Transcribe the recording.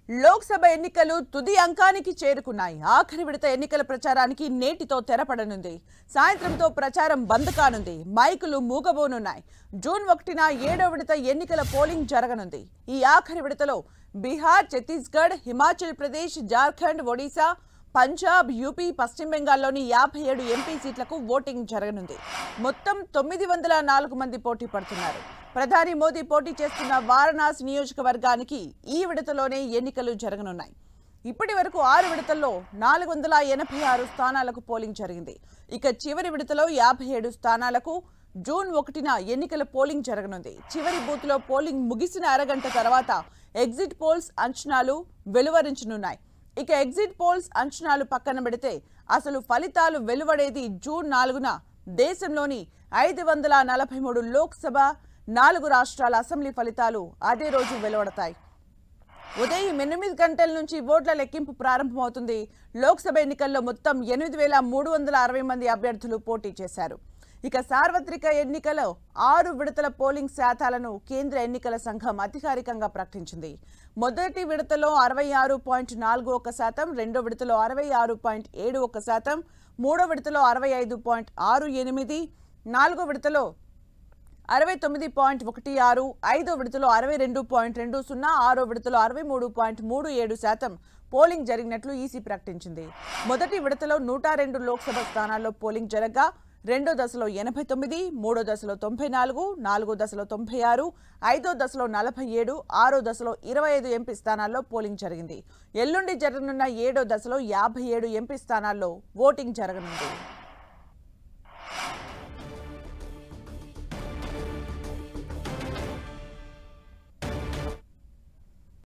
లోక్సభ ఎన్నికలు తుది అంకానికి చేరుకున్నాయి. ఆఖరి విడత ఎన్నికల ప్రచారానికి నేటితో తెరపడనుంది. సాయంత్రంతో ప్రచారం బంద్ కానుంది. మైకులు మూగబోనున్నాయి. జూన్ 1న 7వ విడత ఎన్నికల పోలింగ్ జరగనుంది. ఈ ఆఖరి విడతలో బీహార్, ఛత్తీస్గఢ్, హిమాచల్ ప్రదేశ్, జార్ఖండ్, ఒడిశా, పంజాబ్, యూపీ, పశ్చిమ బెంగాల్లోని 57 ఎంపీ సీట్లకు ఓటింగ్ జరగనుంది. మొత్తం 904 మంది పోటీ పడుతున్నారు. ప్రధాని మోదీ పోటీ చేస్తున్న వారణాసి నియోజకవర్గానికి ఈ విడతలోనే ఎన్నికలు జరగనున్నాయి. ఇప్పటి వరకు 6 విడతల్లో 486 స్థానాలకు పోలింగ్ జరిగింది. ఇక చివరి విడతలో 57 స్థానాలకు జూన్ 1న ఎన్నికల పోలింగ్ జరగనుంది. చివరి బూత్లో పోలింగ్ ముగిసిన అరగంట తర్వాత ఎగ్జిట్ పోల్స్ అంచనాలు వెలువరించనున్నాయి. ఇక ఎగ్జిట్ పోల్స్ అంచనాలు పక్కన పెడితే అసలు ఫలితాలు వెలువడేది జూన్ 4న. దేశంలోని 543 లోక్సభ, 4 రాష్ట్రాల అసెంబ్లీ ఫలితాలు అదే రోజు వెలువడతాయి. ఉదయం 8 గంటల నుంచి ఓట్ల లెక్కింపు ప్రారంభమవుతుంది. లోక్సభ ఎన్నికల్లో మొత్తం 8360 మంది అభ్యర్థులు పోటీ చేశారు. ఇక సార్వత్రిక ఎన్నికలో 6 విడతల పోలింగ్ శాతాలను కేంద్ర ఎన్నికల సంఘం అధికారికంగా ప్రకటించింది. మొదటి విడతలో 66.41%, రెండో విడతలో 66.71%, మూడో విడతలో 65.68%, నాలుగో విడతలో 69.16%, ఐదో విడతలో 62.20%, ఆరో విడతలో 63.37% పోలింగ్ జరిగినట్లు ఈసీ ప్రకటించింది. మొదటి విడతలో 102 లోక్సభ స్థానాల్లో పోలింగ్ జరగగా రెండో దశలో 89, మూడో దశలో 94, నాలుగో దశలో 96, ఐదో దశలో 47, ఆరో దశలో 25 ఎంపీ స్థానాల్లో పోలింగ్ జరిగింది. ఎల్లుండి జరగనున్న 7వ దశలో 57 ఎంపీ స్థానాల్లో ఓటింగ్ జరగనుంది.